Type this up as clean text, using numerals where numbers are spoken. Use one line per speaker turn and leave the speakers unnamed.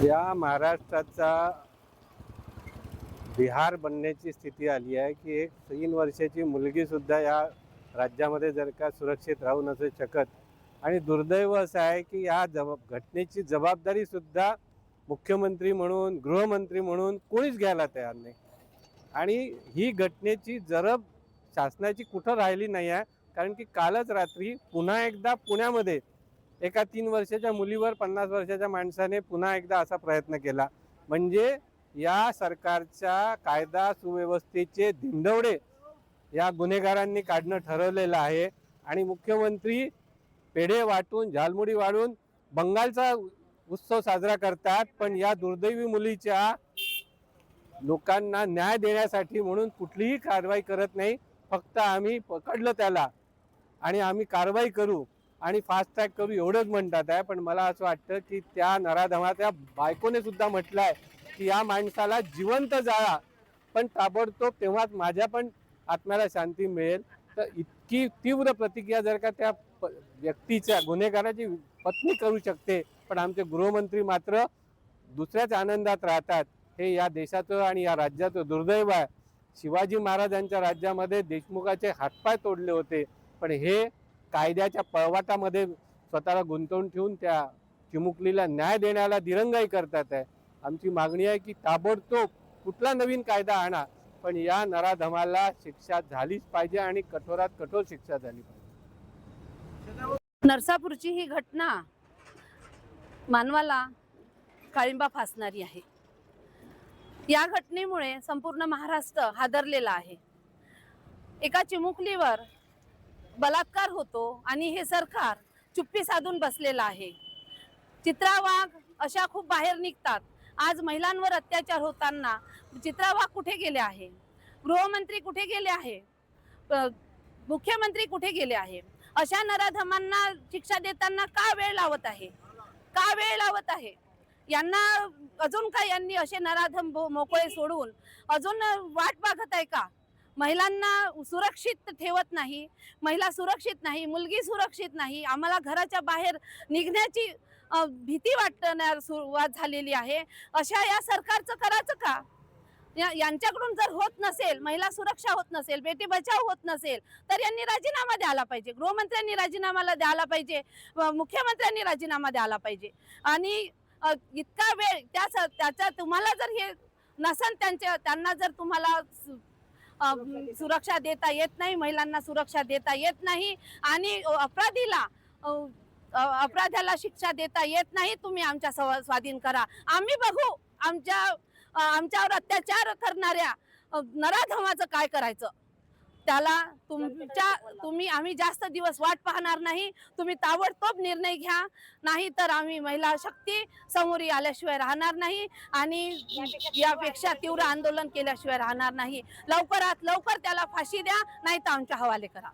या महाराष्ट्राचा बिहार बनण्याची स्थिती आली आहे की एक 3 वर्षाची मुलगी सुद्धा या राज्यामध्ये जर का सुरक्षित राहू नसे शकत. आणि दुर्दैव असं आहे की या घटनेची जबाबदारी सुद्धा मुख्यमंत्री म्हणून गृहमंत्री म्हणून कोणीच घ्यायला तयार नाही. आणि ही घटनेची जरब शासनाची कुठं राहिली नाही आहे. कारण की कालच रात्री पुन्हा एकदा पुण्यामध्ये एका 3 वर्षाच्या मुलीवर 50 वर्षाच्या माणसाने पुन्हा एकदा असा प्रयत्न केला. म्हणजे या सरकारच्या कायदा सुव्यवस्थेचे धिंडवडे या गुन्हेगारांनी काढणं ठरवलेलं आहे. आणि मुख्यमंत्री पेढे वाटून झालमुडी वाढून बंगालचा उत्सव साजरा करतात, पण या दुर्दैवी मुलीच्या लोकांना न्याय देण्यासाठी म्हणून कुठलीही कारवाई करत नाही. फक्त आम्ही पकडलं त्याला आणि आम्ही कारवाई करू आणि फास्ट ट्रॅक करू एवढंच म्हणतात आहे. पण मला असं वाटतं की त्या नराधमाच्या बायकोने सुद्धा म्हटलं आहे की या माणसाला जिवंत जाळा, पण ताबडतोब तेव्हाच माझ्या पण आत्म्याला शांती मिळेल. तर इतकी तीव्र प्रतिक्रिया जर का त्या व्यक्तीच्या गुन्हेगाराची पत्नी करू शकते, पण आमचे गृहमंत्री मात्र दुसऱ्याच आनंदात राहतात, हे या देशाचं आणि या राज्याचं दुर्दैव आहे. शिवाजी महाराजांच्या राज्यामध्ये देशमुखाचे हातपाय तोडले होते, पण हे कायद्याच्या पळवाटामध्ये स्वतःला गुंतवून ठेवून त्या चिमुकलीला न्याय देण्याला दिरंगाई करतात आहे. आमची मागणी आहे की ताबडतोब कुठला नवीन कायदा आणा, पण या नराधमाला शिक्षा झालीच पाहिजे आणि कठोरात कठोर शिक्षा झाली पाहिजे.
नरसापूरची ही घटना मानवाला काळिंबा फासणारी आहे. या घटनेमुळे संपूर्ण महाराष्ट्र हादरलेला आहे. एका चिमुकलीवर बलात्कार होतो आणि हे सरकार चुप्पी साधून बसलेलं आहे. चित्रा वाघ अशा खूप बाहेर निघतात. आज महिलांवर अत्याचार होताना चित्रा वाघ कुठे गेले आहे? गृहमंत्री कुठे गेले आहे? मुख्यमंत्री कुठे गेले आहे? अशा नराधमांना शिक्षा देताना का वेळ लावत आहे? का वेळ लावत आहे? यांना अजून काय, यांनी असे नराधम मोकळे सोडून अजून वाट बघत आहे का? महिलांना सुरक्षित ठेवत नाही, महिला सुरक्षित नाही, मुलगी सुरक्षित नाही. आम्हाला घराच्या बाहेर निघण्याची भीती वाटण्यास सुरुवात झालेली आहे. अशा या सरकारचं करायचं का? यांच्याकडून जर होत नसेल, महिला सुरक्षा होत नसेल, बेटी बचाव होत नसेल, तर यांनी राजीनामा द्यायला पाहिजे. गृहमंत्र्यांनी राजीनामा द्यायला पाहिजे, मुख्यमंत्र्यांनी राजीनामा द्यायला पाहिजे. आणि इतका वेळ त्याचा तुम्हाला जर हे नसन, त्यांना जर तुम्हाला सुरक्षा देता येत नाही, महिलांना सुरक्षा देता येत नाही आणि अपराध्याला शिक्षा देता येत नाही, तुम्ही आमच्या स्वाधीन करा. आम्ही बघू आमच्यावर अत्याचार करणाऱ्या नराधमाचं काय करायचं. त्याला आम्ही जास्त दिवस वाट पाहणार नाही. तुम्ही ताबडतोब निर्णय घ्या, नाही तर आम्ही महिला शक्ती समोर आल्याशिवाय राहणार नाही आणि यापेक्षा तीव्र आंदोलन केल्याशिवाय राहणार नाही. लवकरात लवकर त्याला फाशी द्या, नाही तर आमच्या हवाले करा.